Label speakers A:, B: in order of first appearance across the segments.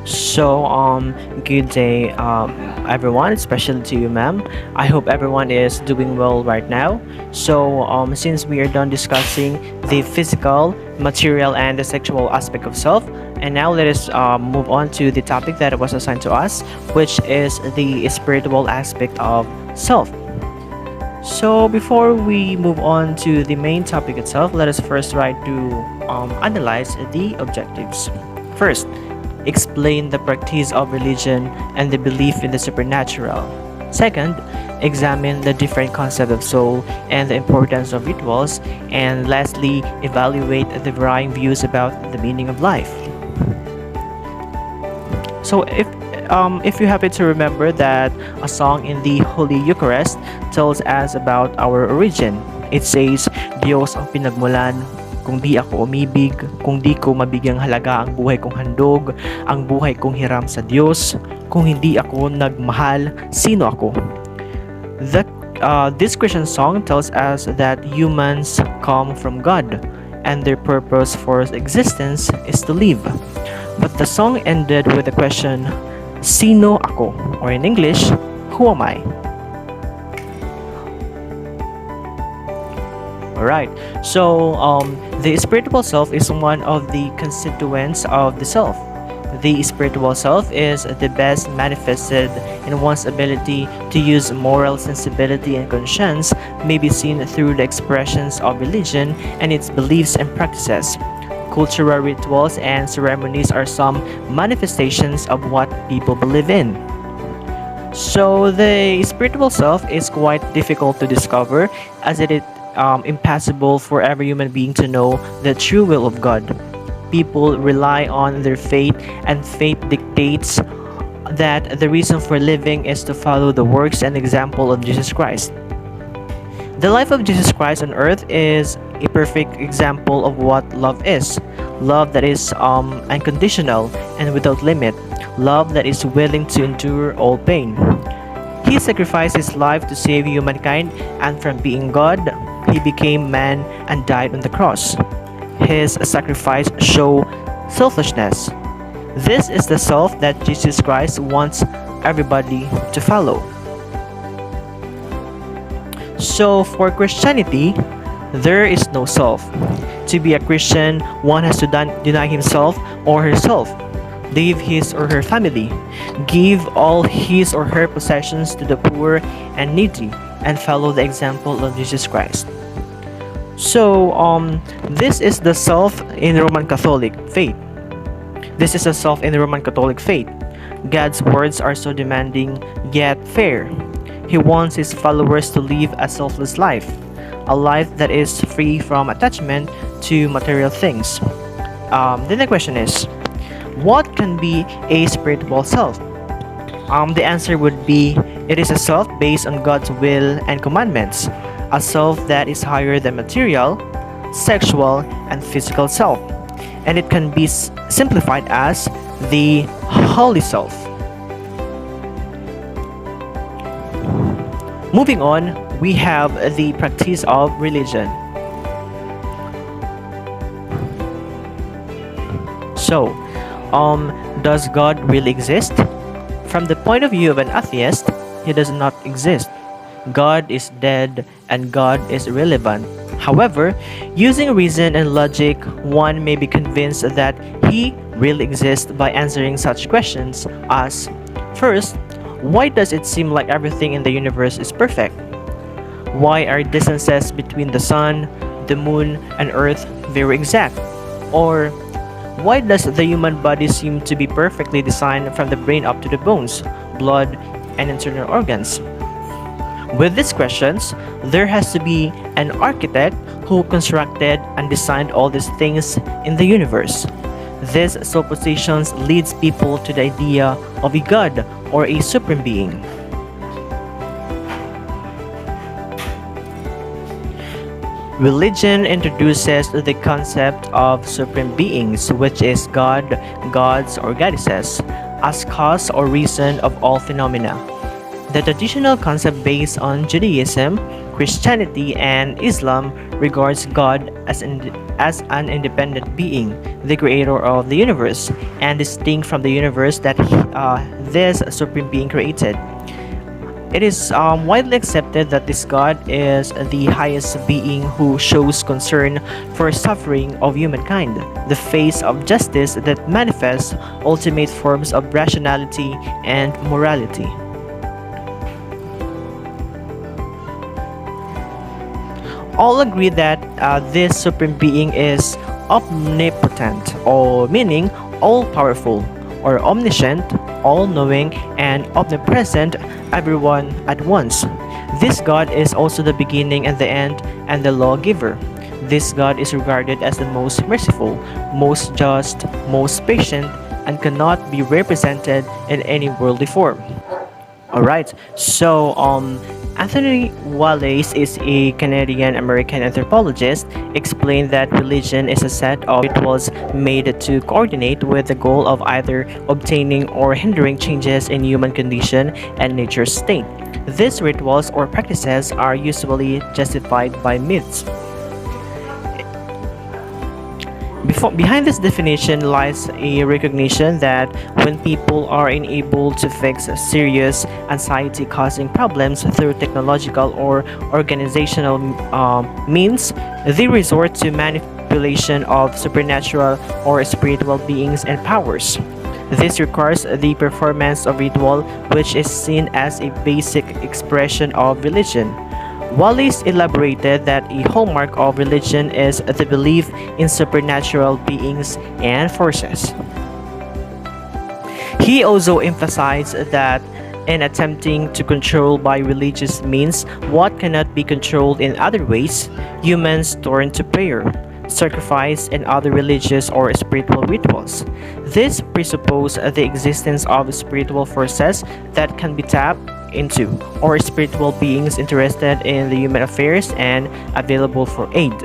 A: Good day, everyone, especially to you, ma'am. I hope everyone is doing well right now. Since we are done discussing the physical, material, and the sexual aspect of self, and now let us move on to the topic that was assigned to us, which is the spiritual aspect of self. So, before we move on to the main topic itself, let us first try to analyze the objectives. First, explain the practice of religion and the belief in the supernatural. Second, examine the different concepts of soul and the importance of rituals. And lastly, evaluate the varying views about the meaning of life. So if you happen to remember that a song in the Holy Eucharist tells us about our origin. It says, Diyos ang pinagmulan, kung di ako umibig, kung di ko mabigyang halaga ang buhay kong handog, ang buhay kong hiram sa Diyos, kung hindi ako nagmahal, sino ako? This Christian song tells us that humans come from God and their purpose for existence is to live. But the song ended with the question, Sino ako? Or in English, who am I? Alright, the spiritual self is one of the constituents of the self. The spiritual self is the best manifested in one's ability to use moral sensibility and conscience may be seen through the expressions of religion and its beliefs and practices. Cultural rituals and ceremonies are some manifestations of what people believe in. So the spiritual self is quite difficult to discover as it is impossible for every human being to know the true will of God. People rely on their faith and faith dictates that the reason for living is to follow the works and example of Jesus Christ. The life of Jesus Christ on earth is a perfect example of what love is. Love that is unconditional and without limit. Love that is willing to endure all pain. He sacrificed his life to save humankind, and from being God, he became man and died on the cross. His sacrifice showed selflessness. This is the self that Jesus Christ wants everybody to follow. So for Christianity, there is no self. To be a Christian, one has to deny himself or herself, leave his or her family, give all his or her possessions to the poor and needy, and follow the example of Jesus Christ. This is the self in Roman Catholic faith. This is a self in the Roman Catholic faith. God's words are so demanding yet fair. He wants his followers to live a selfless life, a life that is free from attachment to material things. Then the question is, what can be a spiritual self? The answer would be, it is a self based on God's will and commandments, a self that is higher than material, sexual, and physical self. And it can be simplified as the holy self. Moving on, we have the practice of religion. Does God really exist? From the point of view of an atheist, he does not exist. God is dead and God is irrelevant. However, using reason and logic, one may be convinced that he really exists by answering such questions as, first, why does it seem like everything in the universe is perfect? Why are distances between the sun, the moon, and earth very exact? Or why does the human body seem to be perfectly designed from the brain up to the bones, blood, and internal organs? With these questions, there has to be an architect who constructed and designed all these things in the universe. These suppositions leads people to the idea of a god or a supreme being. Religion introduces the concept of supreme beings, which is God, gods, or goddesses, as cause or reason of all phenomena. The traditional concept based on Judaism, Christianity and Islam regards God as an independent being, the creator of the universe, and distinct from the universe that this supreme being created. It is widely accepted that this God is the highest being who shows concern for suffering of humankind, the face of justice that manifests ultimate forms of rationality and morality. All agree that this supreme being is omnipotent, or meaning all powerful, or omniscient, all knowing, and omnipresent, everyone at once. This God is also the beginning and the end and the lawgiver. This God is regarded as the most merciful, most just, most patient, and cannot be represented in any worldly form. All right. Anthony Wallace is a Canadian American anthropologist. Explained that religion is a set of rituals made to coordinate with the goal of either obtaining or hindering changes in human condition and nature's state. These rituals or practices are usually justified by myths. Behind this definition lies a recognition that when people are unable to fix serious anxiety causing problems through technological or organizational means, they resort to manipulation of supernatural or spiritual beings and powers. This requires the performance of ritual, which is seen as a basic expression of religion. Wallace elaborated that a hallmark of religion is the belief in supernatural beings and forces. He also emphasized that in attempting to control by religious means what cannot be controlled in other ways, humans turn to prayer, sacrifice, and other religious or spiritual rituals. This presupposes the existence of spiritual forces that can be tapped into, or spiritual beings interested in the human affairs and available for aid.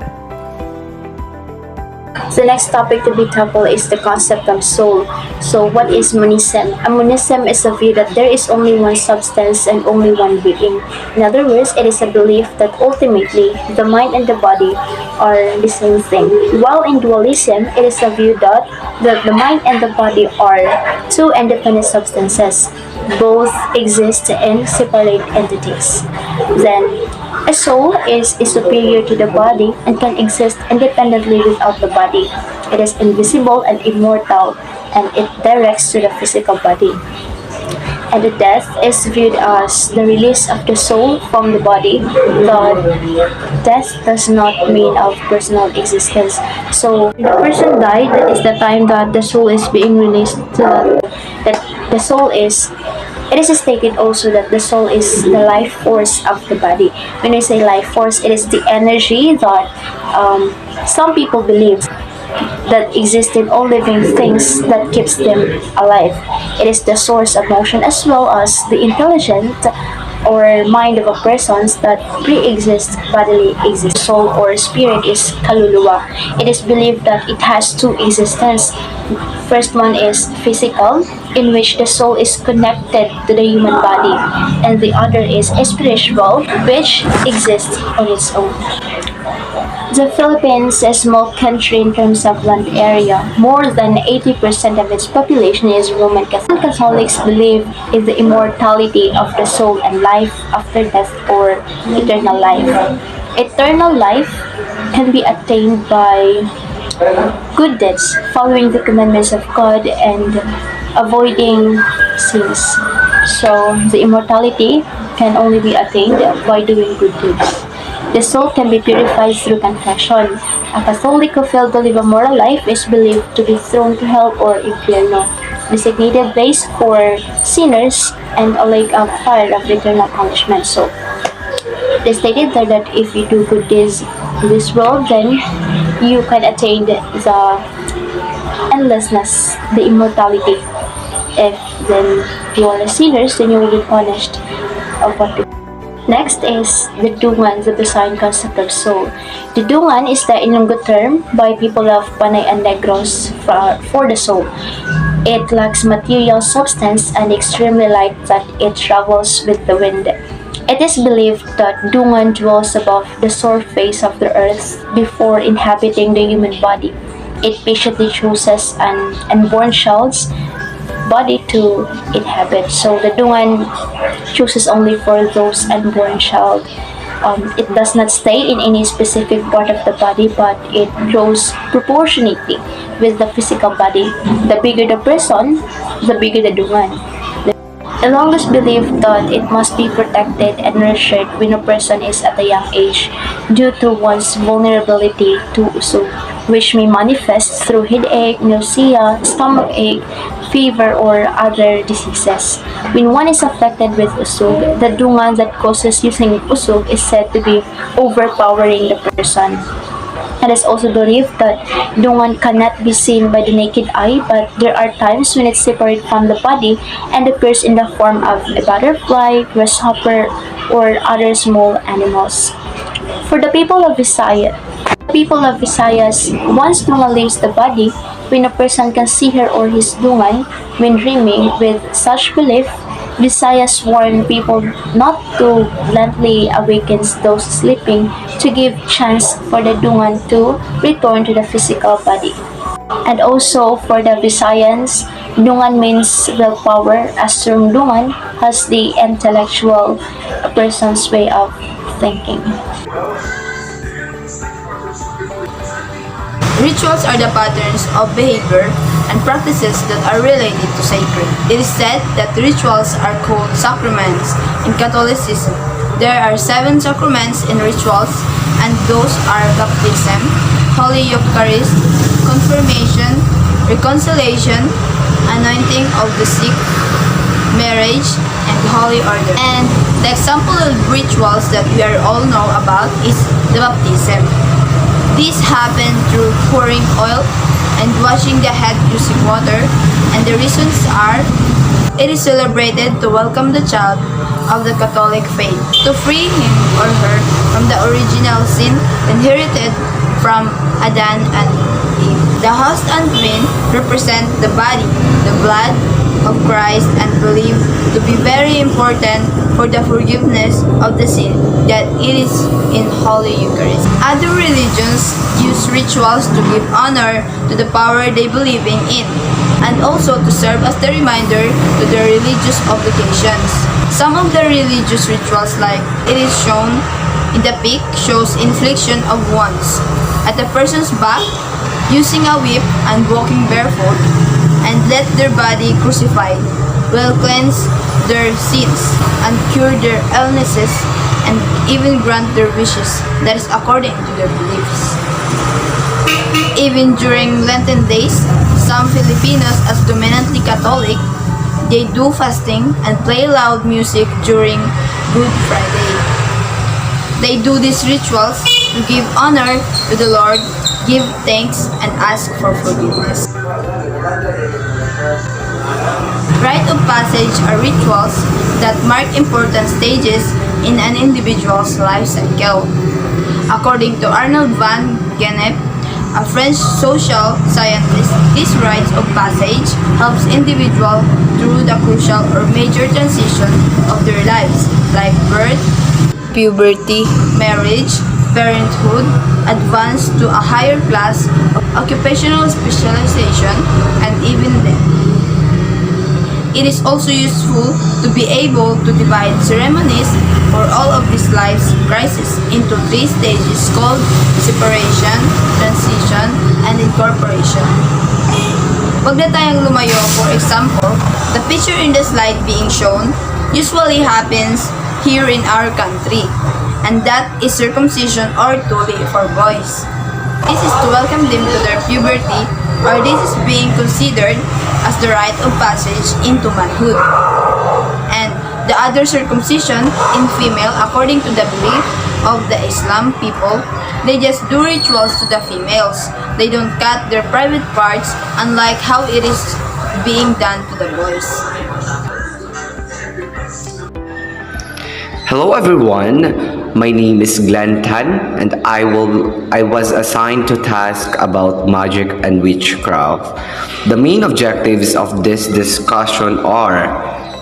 B: The next topic to be tackled is the concept of soul. So, what is monism? A monism is a view that there is only one substance and only one being. In other words, it is a belief that ultimately the mind and the body are the same thing. While in dualism, it is a view that the mind and the body are two independent substances. Both exist in separate entities. Then, a soul is superior to the body and can exist independently without the body. It is invisible and immortal, and it directs to the physical body. And the death is viewed as the release of the soul from the body. But death does not mean of personal existence. So when the person died, that is the time that the soul is being released. That the soul is. It is stated also that the soul is the life force of the body. When we say life force, it is the energy that some people believe that exists in all living things that keeps them alive. It is the source of motion as well as the intelligent or mind of a person that pre-exists bodily exists. Soul or spirit is kaluluwa. It is believed that it has two existences. First one is physical, in which the soul is connected to the human body, and the other is spiritual, which exists on its own. The Philippines is a small country in terms of land area. More than 80% of its population is Roman Catholic. Catholics believe in the immortality of the soul and life after death, or eternal life. Eternal life can be attained by good deeds, following the commandments of God and avoiding sins. So the immortality can only be attained by doing good deeds. The soul can be purified through confession. A Catholic who failed to live a moral life is believed to be thrown to hell or infierno, designated place for sinners and a lake of fire of eternal punishment. So, they stated there that if you do good deeds in this world, then you can attain the endlessness, the immortality. If then you are a sinner, then you will be punished of what you. Next is the dungan, the design concept of soul. The dungan is the Ilonggo term by people of Panay and Negros for the soul. It lacks material substance and extremely light that it travels with the wind. It is believed that Dungan dwells above the surface of the earth before inhabiting the human body. It patiently chooses an unborn child's body to inhabit. So the Dungan chooses only for those unborn child. It does not stay in any specific part of the body, but it grows proportionately with the physical body. The bigger the person, the bigger the Dungan. The longest belief that it must be protected and nurtured when a person is at a young age due to one's vulnerability to usog, which may manifest through headache, nausea, stomach ache, fever, or other diseases. When one is affected with usog, the dungan that causes using usog is said to be overpowering the person. It is also believed that dungan cannot be seen by the naked eye, but there are times when it separates from the body and appears in the form of a butterfly, grasshopper, or other small animals. For the people of Visayas, once dungan leaves the body, when a person can see her or his dungan when dreaming, with such belief, Visayas warn people not to bluntly awaken those sleeping to give chance for the dungan to return to the physical body. And also for the Visayans, dungan means willpower, as term dungan has the intellectual person's way of thinking.
C: Rituals are the patterns of behavior and practices that are related to sacred. It is said that rituals are called sacraments in Catholicism. There are 7 sacraments in rituals, and those are baptism, Holy Eucharist, confirmation, reconciliation, anointing of the sick, marriage, and holy order. And the example of rituals that we are all know about is the baptism. This happened through pouring oil and washing the head using water, and the reasons are it is celebrated to welcome the child of the Catholic faith, to free him or her from the original sin inherited from Adam and Eve. The host and queen represent the body, the blood of Christ, and believed to be very important for the forgiveness of the sin that it is in Holy Eucharist. Other religions use rituals to give honor to the power they believe in, and also to serve as the reminder to their religious obligations. Some of the religious rituals, like it is shown in the pic, shows infliction of wounds at the person's back using a whip and walking barefoot, and let their body crucified, will cleanse their sins and cure their illnesses, and even grant their wishes, that is according to their beliefs. Even during Lenten days, some Filipinos, as dominantly Catholic, they do fasting and play loud music during Good Friday. They do these rituals to give honor to the Lord, give thanks, and ask for forgiveness. Rite of passage are rituals that mark important stages in an individual's life cycle. According to Arnold van Gennep, a French social scientist, this rite of passage helps individuals through the crucial or major transition of their lives, like birth, puberty, marriage, parenthood, advance to a higher class of occupational specialization, and even death. It is also useful to be able to divide ceremonies for all of these life's crises into 3 stages called separation, transition, and incorporation. Huwag na tayong lumayo. For example, the picture in the slide being shown usually happens here in our country, and that is circumcision or tuli for boys. This is to welcome them to their puberty, or this is being considered as the rite of passage into manhood. And the other circumcision in female, according to the belief of the Islam people, they just do rituals to the females. They don't cut their private parts, unlike how it is being done to the boys.
D: Hello everyone, my name is Glenn Tan, and I was assigned to task about magic and witchcraft. The main objectives of this discussion are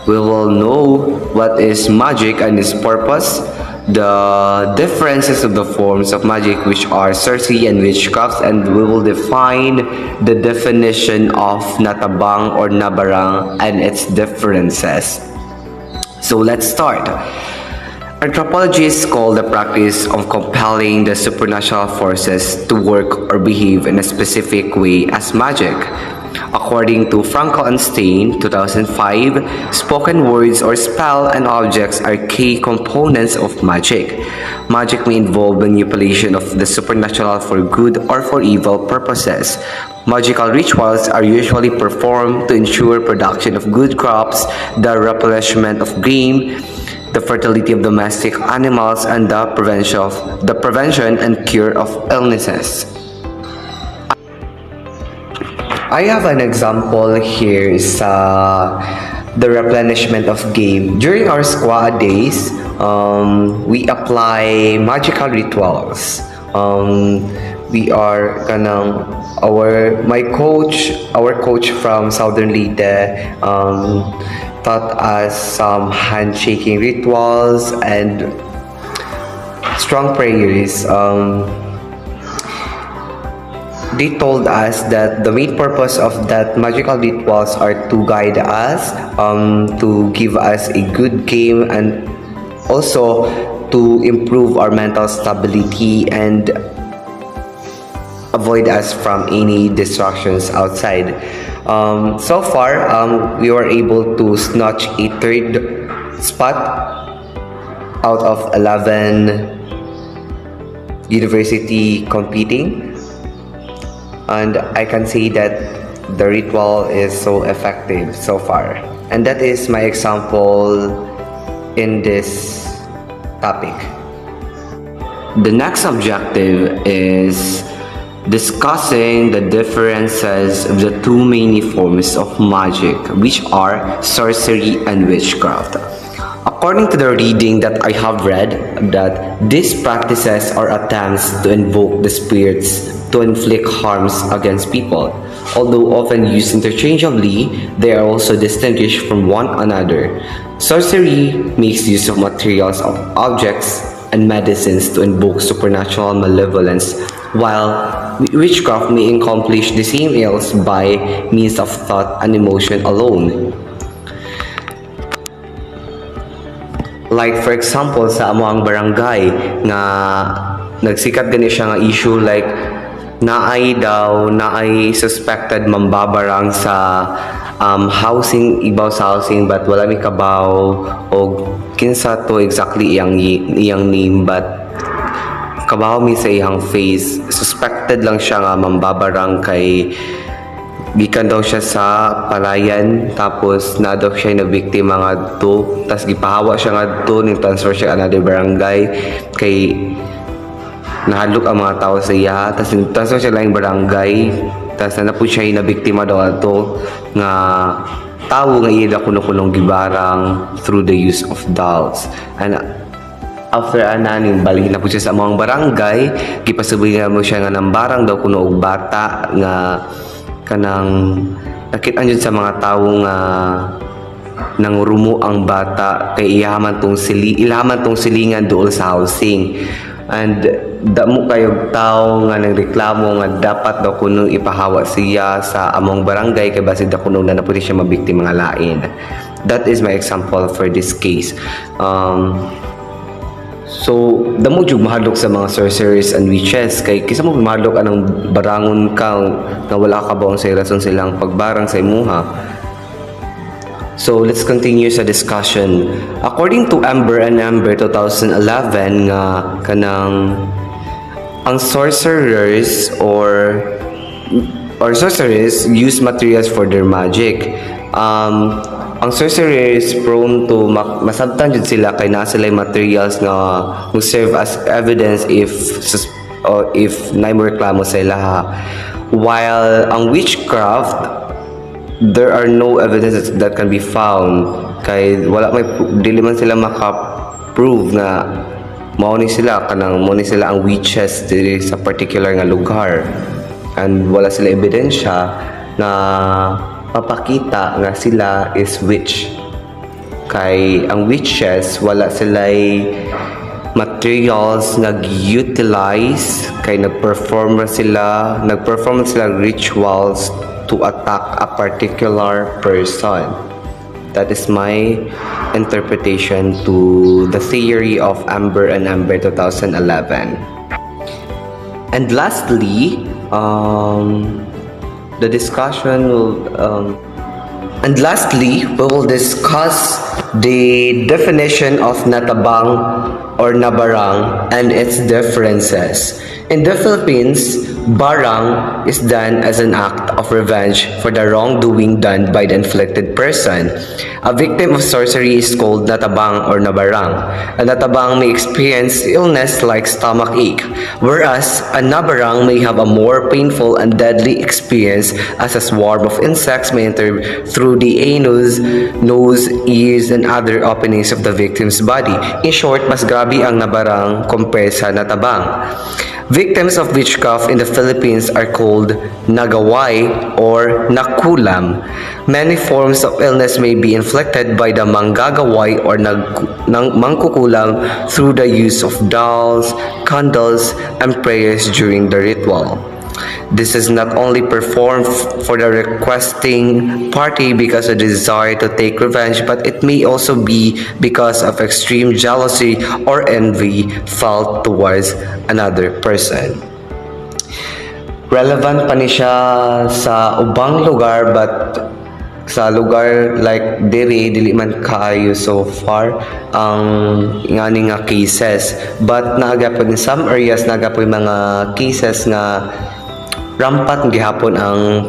D: We will know what is magic and its purpose, the differences of the forms of magic, which are sorcery and witchcraft, and we will define the definition of natabang or nabarang and its differences. So let's start. Anthropologists call the practice of compelling the supernatural forces to work or behave in a specific way as magic. According to Frankel and Stein, 2005, spoken words or spell and objects are key components of magic. Magic may involve manipulation of the supernatural for good or for evil purposes. Magical rituals are usually performed to ensure production of good crops, the replenishment of game, the fertility of domestic animals, and the prevention and cure of illnesses. I have an example here is the replenishment of game. During our squad days, we apply magical rituals. We are our coach from Southern Leyte taught us some handshaking rituals and strong prayers. They told us that the main purpose of that magical rituals are to guide us, to give us a good game, and also to improve our mental stability and avoid us from any distractions outside. So far, we were able to snatch a third spot out of 11 university competing. And I can say that the ritual is so effective so far. And that is my example in this topic. The next objective is discussing the differences of the two main forms of magic, which are sorcery and witchcraft. According to the reading that I have read, that these practices are attempts to invoke the spirits to inflict harms against people. Although often used interchangeably, they are also distinguished from one another. Sorcery makes use of materials, of objects, and medicines to invoke supernatural malevolence, while witchcraft may accomplish the same ills by means of thought and emotion alone. Like for example, sa among barangay nga nagsikat gani siya nga issue like naay suspected mambabarang sa housing, ibaw sa housing, but wala mi kabaw o kinsa to exactly iyang name, but kabaw mi sa iyang face. Suspected lang siya nga mambabarang kay gikan daw siya sa palayan, tapos na daw siya na biktima nga to, tapos gipahawa siya nga to, ning transfer siya another barangay kay nahalok ang mga tao sa iya, tapos transfer siya lang barangay, tapos na po siya na biktima daw to nga tao nga iya kuno-kunong gibarang through the use of dolls. And after ananing balik na po siya sa mga barangay, gipasuboy nga mo siya nga nang barang daw kuno og bata nga kanang nakita jud sa mga tawo nga nang rumo ang bata kay ilaman tong silingan dool sa housing. And damo kayog tao nga nagreklamo nga dapat daw kuno ipahawa siya sa among barangay kay basid daw kuno na napuli siya mabiktima nga lain. That is my example for this case. So, damo jud mahadlok sa mga sorcerers and witches kay kisa mo mahadlok anang barangon ka nga wala ka baong sa rason silang pagbarang sa imuha. So, let's continue sa discussion. According to Amber and Amber 2011 nga kanang ang sorcerers or sorcerers use materials for their magic. Ang sorcerers prone to masabtan jud sila kay naa sila materials nga will serve as evidence if naay mo reklamo sa ilaha. While ang witchcraft, there are no evidences that can be found kay wala may dili man sila maka-prove na mao ni sila ang witches diri sa particular nga lugar, and wala sila ebidensya na papakita nga sila is witch. kay ang witches wala sila'y materials nag-utilize kay nagperform sila rituals to attack a particular person. That is my interpretation to the theory of Amber and Amber 2011. And lastly, the discussion will we will discuss the definition of natabang or nabarang and its differences. In the Philippines, barang is done as an act of revenge for the wrongdoing done by the inflicted person. A victim of sorcery is called natabang or nabarang. A natabang may experience illness like stomach ache, whereas a nabarang may have a more painful and deadly experience as a swarm of insects may enter through the anus, nose, ears, and other openings of the victim's body. In short, mas grabe ang nabarang compared sa natabang. Victims of witchcraft in the Philippines are called nagaway or nakulam. Many forms of illness may be inflicted by the manggagaway or mangkukulam through the use of dolls, candles, and prayers during the ritual. This is not only performed for the requesting party because of the desire to take revenge, but it may also be because of extreme jealousy or envy felt towards another person. Relevant pa ni siya sa ubang lugar, but sa lugar like dili man kaayo so far ang ngani nga cases, but naagapon in some areas naagapon mga cases nga rampat gihapon ang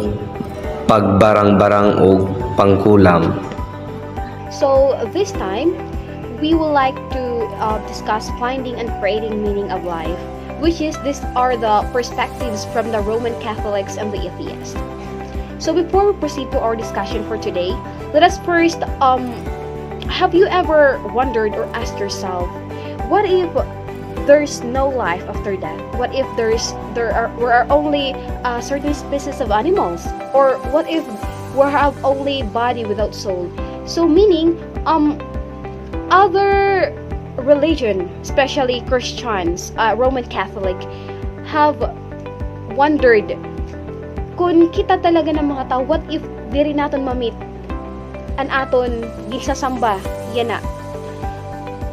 D: pagbarang-barang o pangkulam.
E: So this time, we would like to discuss finding and creating meaning of life, which is these are the perspectives from the Roman Catholics and the atheists. So before we proceed to our discussion for today, let us first have you ever wondered or asked yourself, what if there's no life after death? What if there are only certain species of animals? Or what if we have only body without soul? So meaning other religion, especially Christians, Roman Catholic, have wondered kung kita talaga ng mga tao, what if di rin natin mamit an aton gisasamba yana.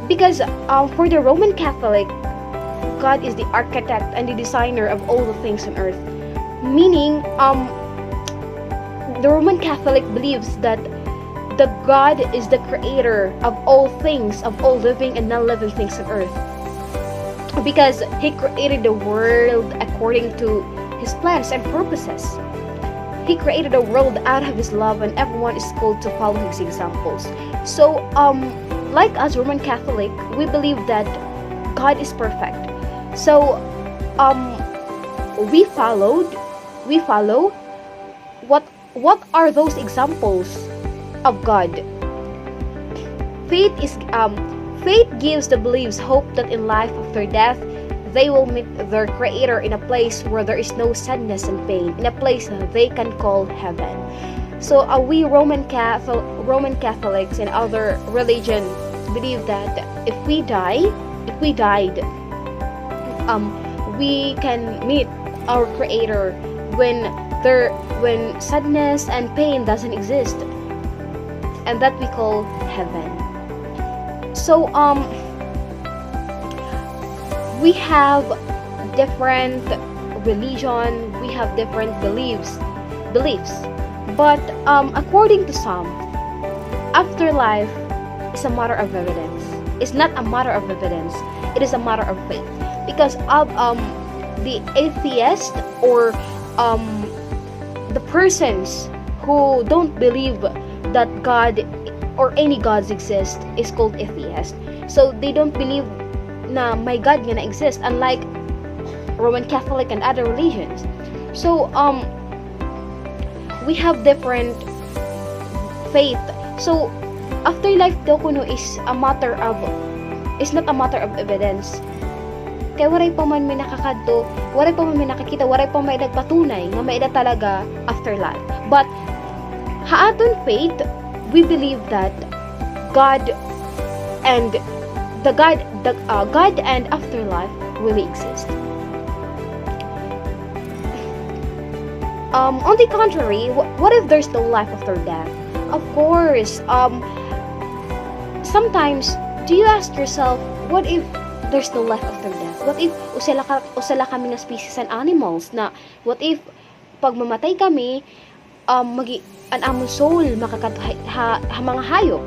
E: Because for the Roman Catholic, God is the architect and the designer of all the things on earth. Meaning, the Roman Catholic believes that the God is the creator of all things, of all living and non-living things on earth. Because He created the world according to His plans and purposes. He created the world out of His love, and everyone is called to follow His examples. So, like us Roman Catholic, we believe that God is perfect. So, we follow what are those examples of God? Faith gives the believers hope that in life after death, they will meet their Creator in a place where there is no sadness and pain, in a place they can call heaven. So we Roman Catholics and other religion believe that if we died, we can meet our Creator when sadness and pain doesn't exist, and that we call heaven. So we have different religion, we have different beliefs, but according to some, afterlife is a matter of evidence. It's not a matter of evidence, it is a matter of faith. Because of the atheist or the persons who don't believe that God or any gods exist is called atheist. So they don't believe na may God nga na exist, unlike Roman Catholic and other religions. So we have different faith. So afterlife daw kuno is not a matter of evidence. Kaya waray pa man may nakakadto, waray pa man may nakakita, waray pa may nagpatunay nga may talaga afterlife. But haaton faith, we believe that God and God and afterlife really exist. On the contrary, what if there's no life after death? Of course, sometimes, do you ask yourself, what if there's no life after death? What if usala kami na species and animals na what if pag mamatay kami, an among soul mga hayop?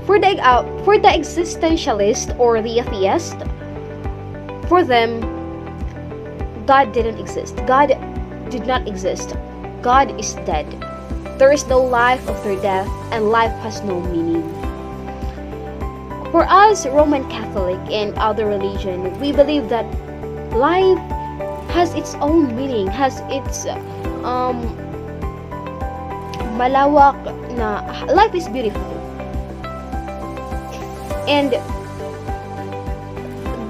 E: For the existentialist or the atheist, for them, God didn't exist. God did not exist. God is dead. There is no life after death, and life has no meaning. For us, Roman Catholic and other religion, we believe that life has its own meaning, has its malawak na life is beautiful. And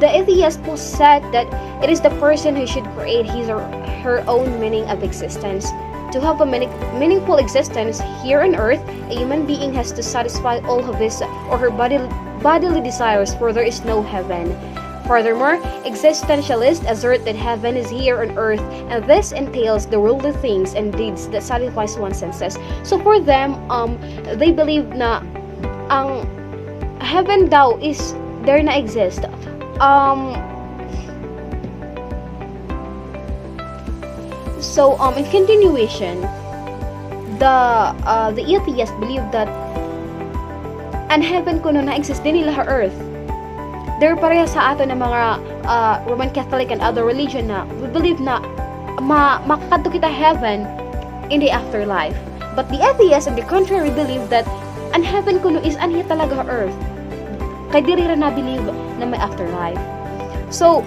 E: the atheist said that it is the person who should create his or her own meaning of existence. To have a meaningful existence here on earth, a human being has to satisfy all of his or her bodily desires, for there is no heaven. Furthermore, existentialists assert that heaven is here on earth, and this entails the worldly things and deeds that satisfies one's senses. So for them, they believe na ang heaven daw is there na exist. So in continuation, the atheists believe that an heaven kuno na exist din nila sa earth. There pareha sa ato na mga Roman Catholic and other religion na we believe na makakadto kita heaven in the afterlife. But the atheists on the contrary believe that an heaven kuno is anhi talaga earth. Kay diri ra na believe na may afterlife. So,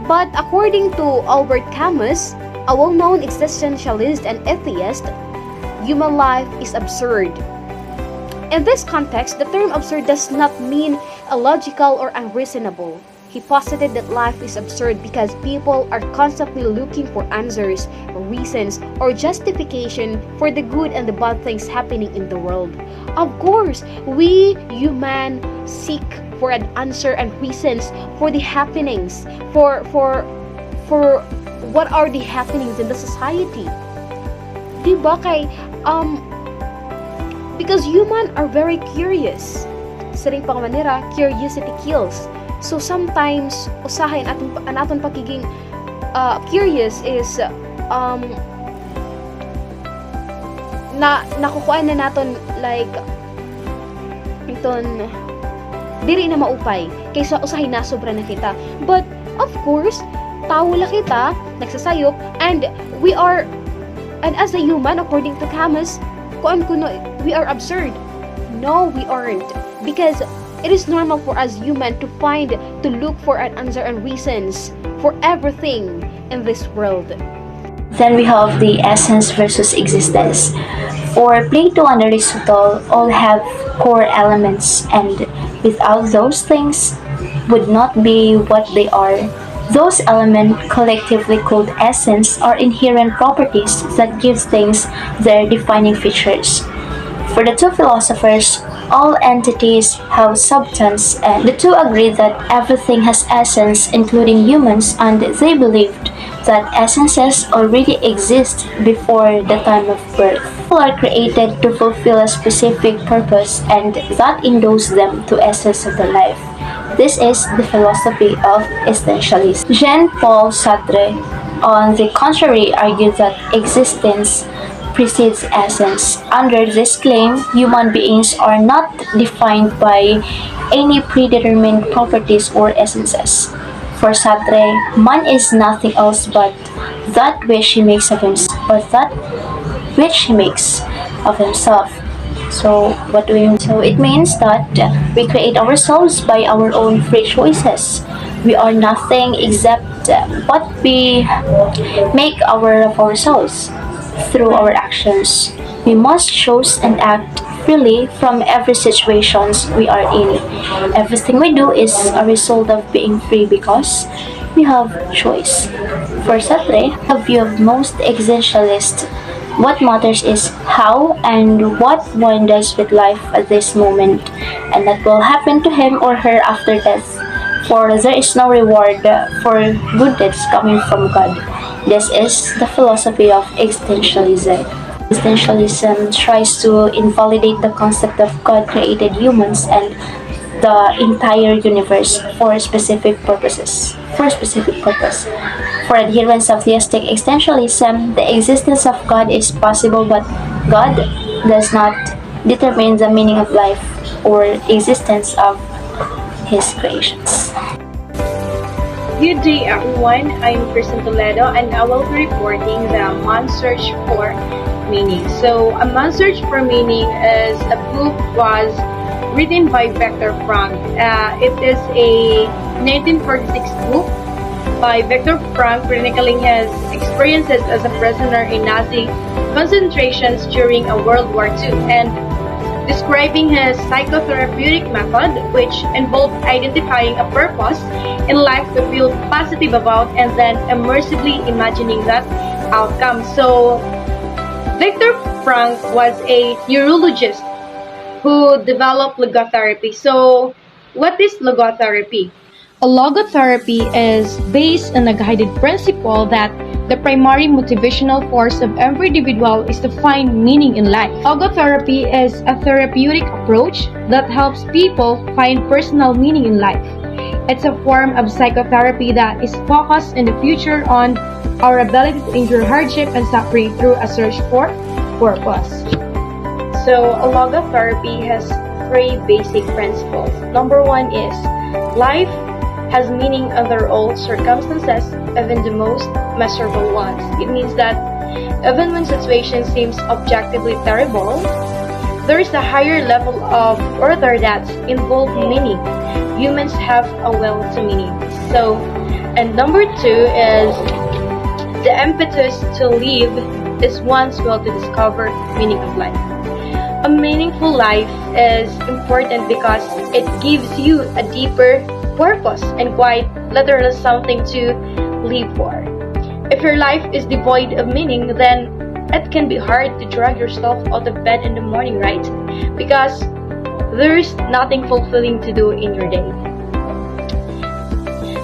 E: but according to Albert Camus, a well-known existentialist and atheist, human life is absurd. In this context, the term absurd does not mean illogical or unreasonable. He posited that life is absurd because people are constantly looking for answers, reasons, or justification for the good and the bad things happening in the world. Of course, we human seek for an answer and reasons for the happenings, for what are the happenings in the society. Diba kay because human are very curious. Sa ring pangmanira, curiosity kills. So sometimes usahay ang aton pagiging curious is nakukuha na naton like iton diri na maupay kaysa usahay na sobra na kita. But of course, tao la kita nagsasayop, and as a human, according to Camus, we are absurd. No, we aren't, because it is normal for us human to look for an answer and reasons for everything in this world.
B: Then we have the essence versus existence. For Plato and Aristotle, all have core elements, and without those things would not be what they are. Those elements, collectively called essence, are inherent properties that give things their defining features. For the two philosophers, all entities have substance, and the two agreed that everything has essence, including humans, and they believed that essences already exist before the time of birth. People are created to fulfill a specific purpose, and that endows them to essence of their life. This is the philosophy of essentialism. Jean-Paul Sartre, on the contrary, argued that existence precedes essence. Under this claim, human beings are not defined by any predetermined properties or essences. For Sartre, man is nothing else but that which he makes of himself, or that which he makes of himself. So it means that we create ourselves by our own free choices. We are nothing except what we make of ourselves through our actions. We must choose and act freely from every situation we are in. Everything we do is a result of being free because we have choice. For Sartre, the view of most existentialists What matters is how and what one does with life at this moment, and what will happen to him or her after death. For there is no reward for good deeds coming from God. This is the philosophy of existentialism. Existentialism tries to invalidate the concept of God created humans and the entire universe for specific purposes. For a specific purpose. For adherents of theistic existentialism, the existence of God is possible, but God does not determine the meaning of life or existence of His creations.
F: Good day everyone, I'm Kristen Toledo and I will be reporting the Man's Search for Meaning. So, A Man's Search for Meaning is a book was written by Viktor Frankl. It is a 1946 book by Viktor Frankl chronicling his experiences as a prisoner in Nazi concentrations during World War II and describing his psychotherapeutic method, which involved identifying a purpose in life to feel positive about and then immersively imagining that outcome. So, Viktor Frankl was a neurologist who developed logotherapy. So, what is logotherapy? A logotherapy is based on a guided principle that the primary motivational force of every individual is to find meaning in life. Logotherapy is a therapeutic approach that helps people find personal meaning in life. It's a form of psychotherapy that is focused in the future on our ability to endure hardship and suffering through a search for purpose. So, a logotherapy has three basic principles. Number one is life has meaning under all circumstances, even the most miserable ones. It means that even when situation seems objectively terrible, there is a higher level of order that involves meaning. Humans have a will to meaning. So, and number two is the impetus to live is one's will to discover meaning of life. A meaningful life is important because it gives you a deeper purpose and quite literally something to live for. If your life is devoid of meaning, then it can be hard to drag yourself out of bed in the morning, right? Because there is nothing fulfilling to do in your day.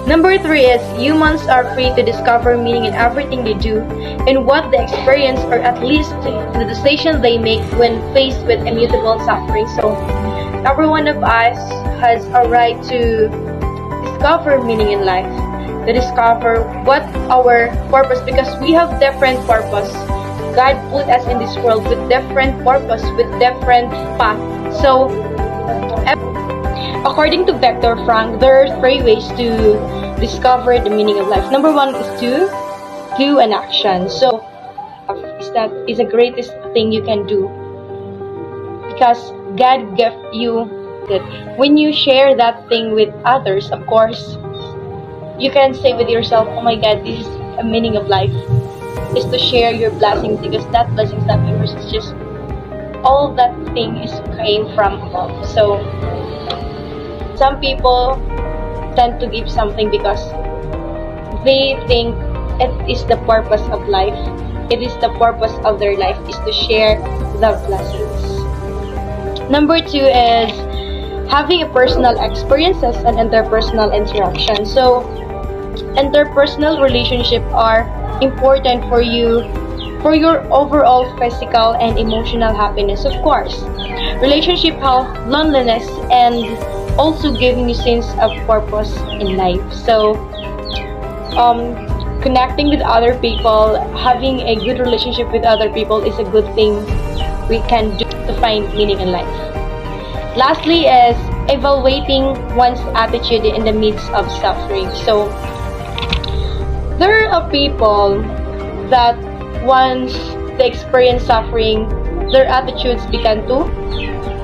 F: Number three is humans are free to discover meaning in everything they do, in what they experience, or at least the decisions they make when faced with immutable suffering. So, every one of us has a right to discover meaning in life, to discover what our purpose, because we have different purpose. God put us in this world with different purpose, with different path. So, according to Viktor Frankl, there are three ways to discover the meaning of life. Number one is to do an action. So, that is the greatest thing you can do because God gave you that. When you share that thing with others, of course, you can say with yourself, oh my God, this is a meaning of life. Is to share your blessings because that blessings that yours is just all that thing is came from above. So some people tend to give something because they think it is the purpose of life. It is the purpose of their life is to share the blessings. Number two is having a personal experiences and interpersonal interaction. So interpersonal relationships are important for you, for your overall physical and emotional happiness, of course. Relationship help loneliness and also giving you sense of purpose in life. So connecting with other people, having a good relationship with other people is a good thing we can do to find meaning in life. Lastly is evaluating one's attitude in the midst of suffering. So there are people that once they experience suffering, their attitudes begin to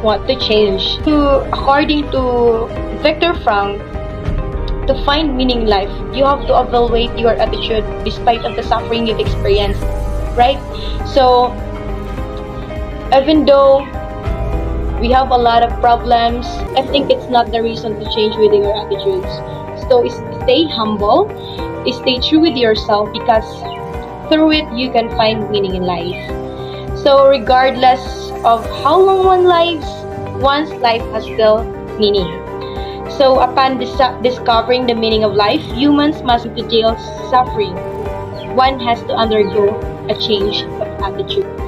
F: want to change. According to Viktor Frankl, to find meaning in life, you have to evaluate your attitude despite of the suffering you've experienced, right? So even though we have a lot of problems, I think it's not the reason to change with your attitudes. So stay humble, stay true with yourself because through it you can find meaning in life. So regardless of how long one lives, one's life has still meaning. So upon discovering the meaning of life, humans must deal suffering. One has to undergo a change of attitude.